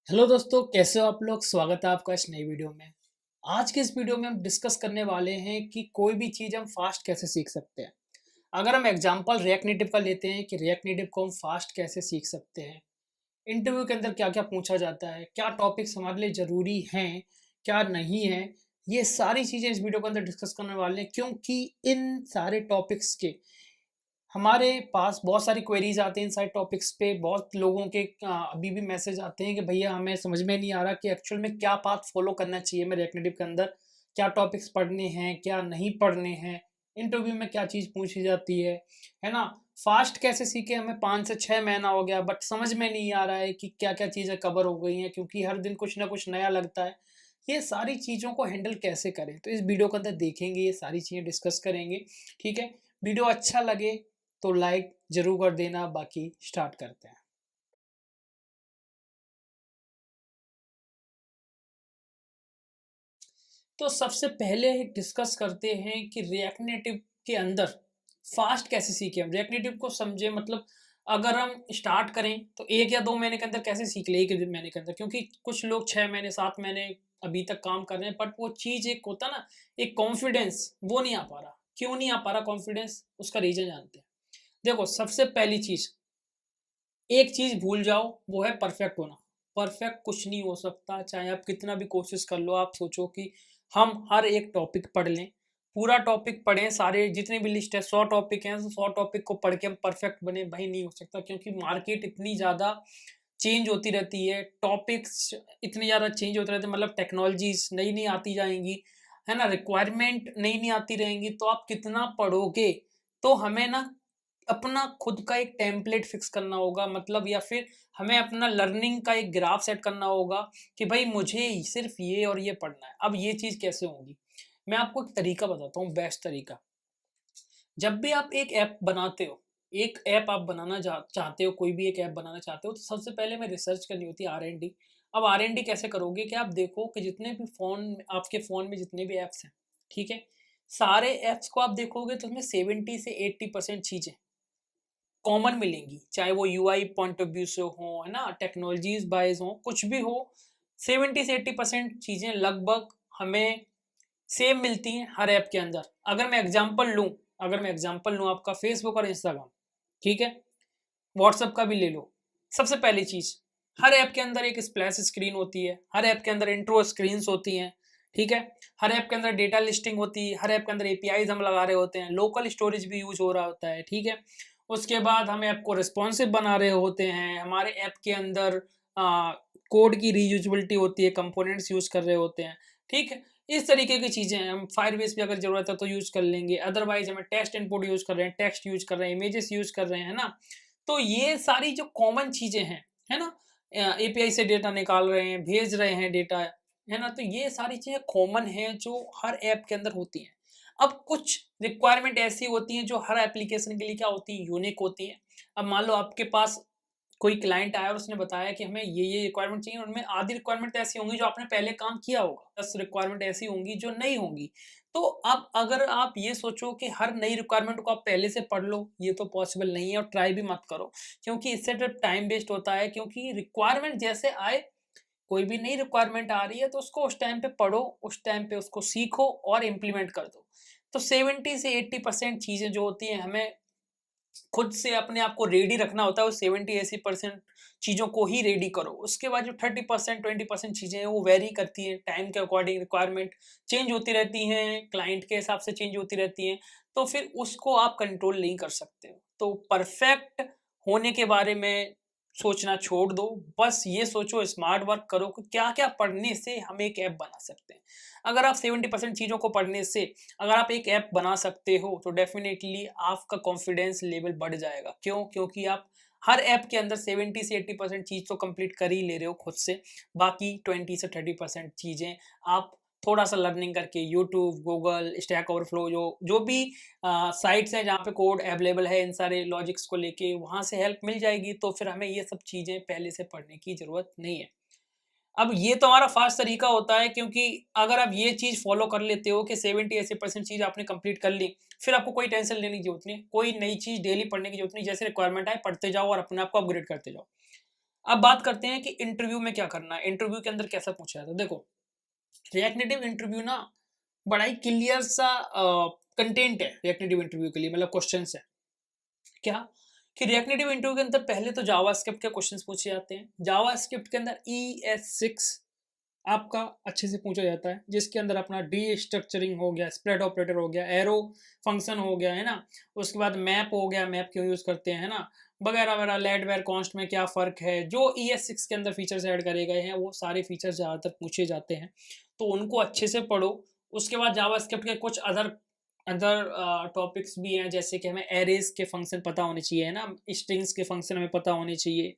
Hello दोस्तों, कैसे हो आप लोग। स्वागत है आपका इस नई वीडियो में। आज के इस वीडियो में हम डिस्कस करने वाले हैं कि कोई भी चीज़ हम फास्ट कैसे सीख सकते हैं। अगर हम एग्जांपल रिएक्ट नेटिव का लेते हैं कि रिएक्ट नेटिव को हम फास्ट कैसे सीख सकते हैं, इंटरव्यू के अंदर क्या क्या पूछा जाता है, क्या टॉपिक्स हमारे लिए ज़रूरी हैं, क्या नहीं है, ये सारी चीज़ें इस वीडियो के अंदर डिस्कस करने वाले हैं। क्योंकि इन सारे टॉपिक्स के हमारे पास बहुत सारी क्वेरीज आती हैं इन सारे टॉपिक्स पे। बहुत लोगों के अभी भी मैसेज आते हैं कि भैया हमें समझ में नहीं आ रहा कि एक्चुअल में क्या पाथ फॉलो करना चाहिए मेरे एक्नेटिव के अंदर, क्या टॉपिक्स पढ़ने हैं, क्या नहीं पढ़ने हैं, इंटरव्यू में क्या चीज़ पूछी जाती है ना। फास्ट कैसे सीखे, हमें 5 से 6 महीना हो गया बट समझ में नहीं आ रहा है कि क्या क्या चीज़ें कवर हो गई हैं, क्योंकि हर दिन कुछ ना कुछ नया लगता है। ये सारी चीज़ों को हैंडल कैसे करें, तो इस वीडियो के अंदर देखेंगे, ये सारी चीज़ें डिस्कस करेंगे। ठीक है, वीडियो अच्छा लगे तो लाइक जरूर कर देना। बाकी स्टार्ट करते हैं। तो सबसे पहले डिस्कस करते हैं कि रिएक्ट नेटिव के अंदर फास्ट कैसे सीखें। हम रिएक्ट नेटिव को समझे मतलब अगर हम स्टार्ट करें तो 1 या 2 महीने के अंदर कैसे सीख ले, 1 महीने के अंदर, क्योंकि कुछ लोग 6 महीने 7 महीने अभी तक काम कर रहे हैं बट वो चीज़ एक होता ना, एक कॉन्फिडेंस वो नहीं आ पा रहा। क्यों नहीं आ पा रहा कॉन्फिडेंस, उसका रीजन जानते हैं। देखो, सबसे पहली चीज़, एक चीज़ भूल जाओ, वो है परफेक्ट होना। परफेक्ट कुछ नहीं हो सकता, चाहे आप कितना भी कोशिश कर लो। आप सोचो कि हम हर एक टॉपिक पढ़ लें, पूरा टॉपिक पढ़ें, सारे जितने भी लिस्ट है 100 टॉपिक हैं, तो 100 टॉपिक को पढ़ के हम परफेक्ट बने, भाई नहीं हो सकता। क्योंकि मार्केट इतनी ज़्यादा चेंज होती रहती है, टॉपिक्स इतने ज़्यादा चेंज होते रहते हैं, मतलब टेक्नोलॉजीज नई नई आती जाएंगी, है ना, रिक्वायरमेंट नई नई आती रहेंगी। तो आप कितना पढ़ोगे, तो हमें ना अपना खुद का एक टेम्पलेट फिक्स करना होगा, मतलब या फिर हमें अपना लर्निंग का एक ग्राफ सेट करना होगा कि भाई मुझे सिर्फ ये और ये पढ़ना है। अब ये चीज़ कैसे होगी, मैं आपको एक तरीका बताता हूँ, बेस्ट तरीका। जब भी आप एक ऐप बनाते हो, एक ऐप आप बनाना चाहते हो, कोई भी एक ऐप बनाना चाहते हो, तो सबसे पहले में रिसर्च करनी होती है, R&D। अब R&D कैसे करोगे कि आप देखो कि जितने भी फ़ोन, आपके फ़ोन में जितने भी ऐप्स हैं, ठीक है, सारे ऐप्स को आप देखोगे तो उसमें 70 से 80% चीज़ें कॉमन मिलेंगी, चाहे वो यूआई पॉइंट ऑफ व्यू से हो, है ना, टेक्नोलॉजीज वाइज हो, कुछ भी हो। 70 से 80% चीज़ें लगभग हमें सेम मिलती हैं हर ऐप के अंदर। अगर मैं एग्जांपल लूँ आपका फेसबुक और इंस्टाग्राम, ठीक है, व्हाट्सएप का भी ले लो। सबसे पहली चीज़, हर ऐप के अंदर एक स्प्लैश स्क्रीन होती है, हर ऐप के अंदर इंट्रो स्क्रीन्स होती हैं, ठीक है, हर ऐप के अंदर डेटा लिस्टिंग होती है, हर ऐप के अंदर एपीआईज हम लगा रहे होते हैं, लोकल स्टोरेज भी यूज हो रहा होता है, ठीक है। उसके बाद हम ऐप को रिस्पॉन्सिव बना रहे होते हैं, हमारे ऐप के अंदर कोड की रीयूजबिलिटी होती है, कंपोनेंट्स यूज कर रहे होते हैं, ठीक है। इस तरीके की चीज़ें हैं। हम फायरबेस भी अगर ज़रूरत है तो यूज़ कर लेंगे, अदरवाइज हमें टेक्स्ट इनपुट यूज़ कर रहे हैं, टेक्स्ट यूज़ कर रहे हैं, इमेजेस यूज़ कर रहे हैं, है ना। तो ये सारी जो कॉमन चीज़ें हैं, है ना, एपीआई से डेटा निकाल रहे हैं, भेज रहे हैं डेटा, है ना, तो ये सारी चीज़ें कॉमन हैं जो हर ऐप के अंदर होती हैं। अब कुछ रिक्वायरमेंट ऐसी होती हैं जो हर एप्लीकेशन के लिए क्या होती है, यूनिक होती है। अब मान लो आपके पास कोई क्लाइंट आया और उसने बताया कि हमें ये रिक्वायरमेंट चाहिए, उनमें आधी रिक्वायरमेंट तो ऐसी होंगी जो आपने पहले काम किया होगा, 10 रिक्वायरमेंट ऐसी होंगी जो नहीं होंगी। तो अब अगर आप ये सोचो कि हर नई रिक्वायरमेंट को आप पहले से पढ़ लो, ये तो पॉसिबल नहीं है और ट्राई भी मत करो, क्योंकि इससे तो टाइम वेस्ट होता है। क्योंकि रिक्वायरमेंट जैसे आए, कोई भी नई रिक्वायरमेंट आ रही है तो उसको उस टाइम पे पढ़ो, उस टाइम पे उसको सीखो और इम्प्लीमेंट कर दो। तो 70 से 80% चीज़ें जो होती हैं, हमें खुद से अपने आप को रेडी रखना होता है। वो 70-80% चीज़ों को ही रेडी करो। उसके बाद जो 30% 20% चीज़ें हैं वो वेरी करती हैं, टाइम के अकॉर्डिंग रिक्वायरमेंट चेंज होती रहती हैं, क्लाइंट के हिसाब से चेंज होती रहती हैं, तो फिर उसको आप कंट्रोल नहीं कर सकते हो। तो परफेक्ट होने के बारे में सोचना छोड़ दो, बस ये सोचो, स्मार्ट वर्क करो कि क्या-क्या पढ़ने से हम एक ऐप बना सकते हैं। अगर आप 70% चीज़ों को पढ़ने से अगर आप एक ऐप बना सकते हो तो डेफिनेटली आपका कॉन्फिडेंस लेवल बढ़ जाएगा। क्यों? क्योंकि आप हर ऐप के अंदर 70 से 80% चीज़ तो कंप्लीट कर ही ले रहे हो खुद से। बाकी 20 से 30% चीज़ें आप थोड़ा-सा लर्निंग करके यूट्यूब, गूगल, स्टैक ओवरफ्लो, जो जो भी साइट्स हैं जहाँ पे कोड अवेलेबल है इन सारे लॉजिक्स को लेके, वहाँ से हेल्प मिल जाएगी। तो फिर हमें ये सब चीज़ें पहले से पढ़ने की ज़रूरत नहीं है। अब ये तो हमारा फ़ास्ट तरीका होता है, क्योंकि अगर आप ये चीज़ फ़ॉलो कर लेते हो कि 70-80% चीज़ आपने कंप्लीट कर ली, फिर आपको कोई टेंशन लेने की ज़रूरत नहीं है, कोई नई चीज़ डेली पढ़ने की ज़रूरत नहीं। जैसे रिक्वायरमेंट आए, पढ़ते जाओ और अपने आप को अपग्रेड करते जाओ। अब बात करते हैं कि इंटरव्यू में क्या करना है, इंटरव्यू के अंदर कैसा पूछा जाता है। देखो, रिएक्ट नेटिव इंटरव्यू ना बड़ा ही क्लियर सा कंटेंट है रिएक्ट नेटिव इंटरव्यू के लिए, मतलब क्वेश्चंस है क्या कि रिएक्ट नेटिव इंटरव्यू के अंदर पहले तो जावास्क्रिप्ट के क्वेश्चंस पूछे जाते हैं। जावास्क्रिप्ट के अंदर ES6 आपका अच्छे से पूछा जाता है, जिसके अंदर अपना डी स्ट्रक्चरिंग हो गया, स्प्रेड ऑपरेटर हो गया, एरो फंक्शन हो गया, है ना। उसके बाद मैप हो गया, मैप क्यों यूज करते हैं, है ना, वगैरह वगैरह, लेट वेर कॉन्स्ट में क्या फर्क है, जो ES6 के अंदर फीचर्स ऐड करे गए हैं वो सारे फीचर्स ज़्यादातर पूछे जाते हैं, तो उनको अच्छे से पढ़ो। उसके बाद जावास्क्रिप्ट के कुछ अदर अदर टॉपिक्स भी हैं, जैसे कि हमें एरेज के फंक्शन पता होने चाहिए, है ना, स्ट्रिंग्स के फंक्शन हमें पता होने चाहिए,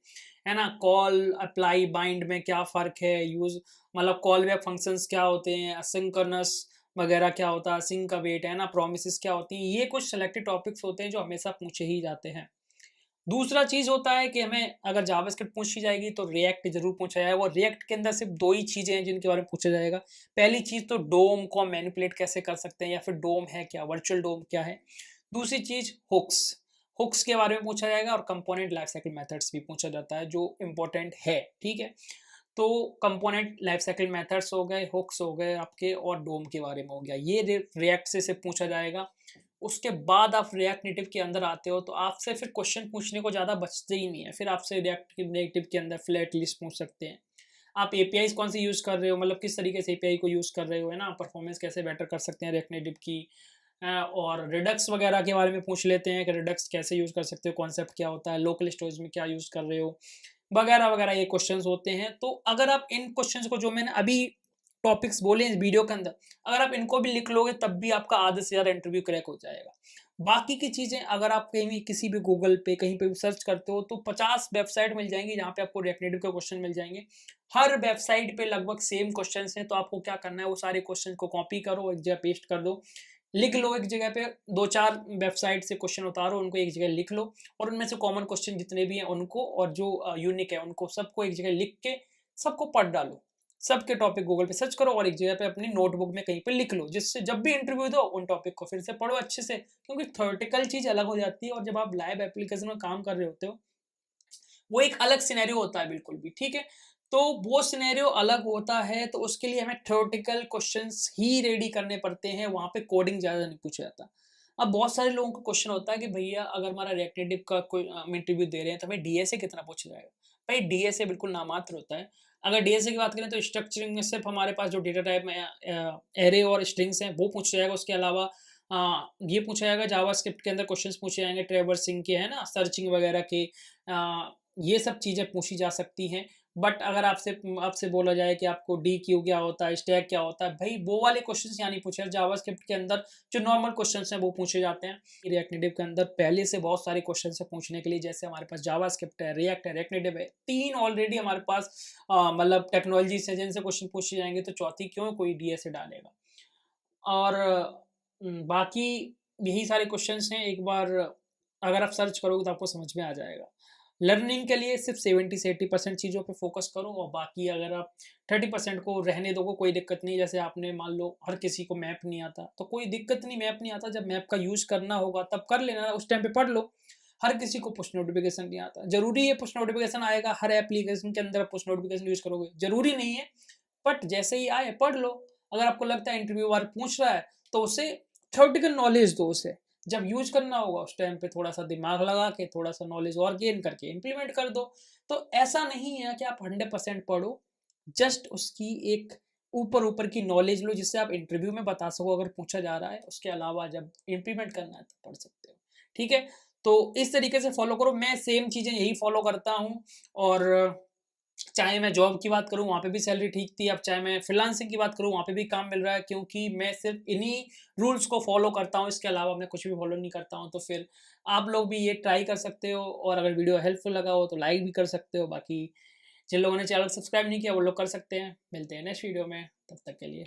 है ना, कॉल अप्लाई बाइंड में क्या फ़र्क है, यूज़ मतलब कॉल बैक फंक्शंस क्या होते हैं, असिंक्रोनस वगैरह क्या होता है, सिंक का वेट, है ना, प्रोमिसेस क्या होती हैं, ये कुछ सेलेक्टेड टॉपिक्स होते हैं जो हमेशा पूछे ही जाते हैं। दूसरा चीज़ होता है कि हमें अगर जावास्क्रिप्ट पूछी जाएगी तो रिएक्ट ज़रूर पूछा जाएगा, और रिएक्ट के अंदर सिर्फ 2 ही चीज़ें हैं जिनके बारे में पूछा जाएगा। पहली चीज़ तो डोम को मैनिपुलेट कैसे कर सकते हैं, या फिर डोम है क्या, वर्चुअल डोम क्या है। दूसरी चीज़ हुक्स, हुक्स के बारे में पूछा जाएगा, और कंपोनेंट लाइफ साइकिल मेथड्स भी पूछा जाता है जो इम्पोर्टेंट है, ठीक है। तो कंपोनेंट लाइफ साइकिल मेथड्स हो गए, हुक्स हो गए आपके, और डोम के बारे में हो गया, ये रिएक्ट से पूछा जाएगा। उसके बाद आप रिएक्ट नेटिव के अंदर आते हो तो आपसे फिर क्वेश्चन पूछने को ज़्यादा बचते ही नहीं है, फिर आपसे रिएक्ट नेटिव के अंदर फ्लैट लिस्ट पूछ सकते हैं। आप एपीआईज कौन सी यूज़ कर रहे हो, मतलब किस तरीके से एपीआई को यूज़ कर रहे हो, है ना, परफॉर्मेंस कैसे बेटर कर सकते हैं रिएक्ट नेटिव की, और रिडक्स वगैरह के बारे में पूछ लेते हैं कि रिडक्स कैसे यूज़ कर सकते हो, कॉन्सेप्ट क्या होता है, लोकल स्टोरेज में क्या यूज़ कर रहे हो, वगैरह वगैरह, ये क्वेश्चंस होते हैं। तो अगर आप इन क्वेश्चंस को जो मैंने अभी टॉपिक्स बोले इस वीडियो के अंदर, अगर आप इनको भी लिख लोगे तब भी आपका आधे से ज़्यादा इंटरव्यू क्रैक हो जाएगा। बाकी की चीज़ें अगर आप कहीं भी किसी भी गूगल पे कहीं पे भी सर्च करते हो तो 50 वेबसाइट मिल जाएंगी जहाँ पे आपको रिएक्ट नेटिव के क्वेश्चन मिल जाएंगे। हर वेबसाइट पे लगभग सेम क्वेश्चंस हैं, तो आपको क्या करना है, वो सारे क्वेश्चन को कॉपी करो, एक जगह पेस्ट कर दो, लिख लो एक जगह पे, 2-4 वेबसाइट से क्वेश्चन उतारो, उनको एक जगह लिख लो, और उनमें से कॉमन क्वेश्चन जितने भी हैं उनको, और जो यूनिक है उनको सबको एक जगह लिख के सबको पढ़ डालो। सबके टॉपिक गूगल पे सर्च करो और एक जगह पे अपनी नोटबुक में कहीं पे लिख लो, जिससे जब भी इंटरव्यू दो उन टॉपिक को फिर से पढ़ो अच्छे से, क्योंकि थ्योरेटिकल चीज़ अलग हो जाती है और जब आप लाइव एप्लीकेशन में काम कर रहे होते हो वो एक अलग सिनेरियो होता है बिल्कुल भी, ठीक है। तो वो सिनेरियो अलग होता है, तो उसके लिए हमें थ्योरेटिकल क्वेश्चंस ही रेडी करने पड़ते हैं, वहाँ पे कोडिंग ज़्यादा नहीं पूछा जाता। अब बहुत सारे लोगों को क्वेश्चन होता है कि भैया अगर हमारा रिएक्ट नेटिव का कोई हम इंटरव्यू दे रहे हैं तो हमें डीएसए कितना पूछा जाएगा। भाई डीएसए बिल्कुल नामात्र होता है। अगर डीएसए की बात करें तो स्ट्रक्चरिंग में सिर्फ हमारे पास जो डेटा टाइप में एरे और स्ट्रिंग्स हैं वो पूछा जाएगा। उसके अलावा ये पूछा जाएगा, जावास्क्रिप्ट के अंदर क्वेश्चंस पूछे जाएंगे ट्रैवर्सिंग के, है ना, सर्चिंग वगैरह के, ये सब चीज़ें पूछी जा सकती हैं। बट अगर आपसे आपसे बोला जाए कि आपको डी क्यू क्या होता है, स्टैक क्या होता है, भाई वो वाले क्वेश्चंस यहाँ नहीं पूछे। जावास्क्रिप्ट के अंदर जो नॉर्मल क्वेश्चंस हैं वो पूछे जाते हैं। रिएक्ट नेटिव के अंदर पहले से बहुत सारे क्वेश्चन है पूछने के लिए, जैसे हमारे पास जावास्क्रिप्ट है, रिएक्ट नेटिव है, 3 ऑलरेडी हमारे पास मतलब टेक्नोलॉजी से जिनसे क्वेश्चन पूछे जाएंगे, तो चौथी क्यों कोई डीएसए डालेगा। और बाकी यही सारे क्वेश्चंस हैं। एक बार अगर आप सर्च करोगे तो आपको समझ में आ जाएगा। लर्निंग के लिए सिर्फ 70 से 80% चीज़ों पे फोकस करो, और बाकी अगर आप 30% को रहने दोगे कोई दिक्कत नहीं। जैसे आपने मान लो हर किसी को मैप नहीं आता तो कोई दिक्कत नहीं, मैप नहीं आता, जब मैप का यूज़ करना होगा तब कर लेना, उस टाइम पे पढ़ लो। हर किसी को पुश नोटिफिकेशन नहीं आता, जरूरी है पुश नोटिफिकेशन आएगा हर एप्लीकेशन के अंदर पुश नोटिफिकेशन यूज़ करोगे, जरूरी नहीं है, बट जैसे ही आए पढ़ लो। अगर आपको लगता है इंटरव्यू वार पूछ रहा है तो उसे थ्योरेटिकल नॉलेज दो उसे, जब यूज करना होगा उस टाइम पे थोड़ा सा दिमाग लगा के थोड़ा सा नॉलेज और गेन करके इम्प्लीमेंट कर दो। तो ऐसा नहीं है कि आप 100% पढ़ो, जस्ट उसकी एक ऊपर ऊपर की नॉलेज लो जिससे आप इंटरव्यू में बता सको अगर पूछा जा रहा है। उसके अलावा जब इम्प्लीमेंट करना है तो पढ़ सकते हो, ठीक है। तो इस तरीके से फॉलो करो, मैं सेम चीज़ें यही फॉलो करता हूँ। और चाहे मैं जॉब की बात करूँ वहाँ पे भी सैलरी ठीक थी, अब चाहे मैं फ्रीलांसिंग की बात करूँ वहाँ पे भी काम मिल रहा है, क्योंकि मैं सिर्फ इन्हीं रूल्स को फॉलो करता हूँ, इसके अलावा मैं कुछ भी फॉलो नहीं करता हूँ। तो फिर आप लोग भी ये ट्राई कर सकते हो, और अगर वीडियो हेल्पफुल लगा हो तो लाइक भी कर सकते हो। बाकी जिन लोगों ने चैनल सब्सक्राइब नहीं किया वो लोग कर सकते हैं। मिलते हैं नेक्स्ट वीडियो में, तब तक के लिए।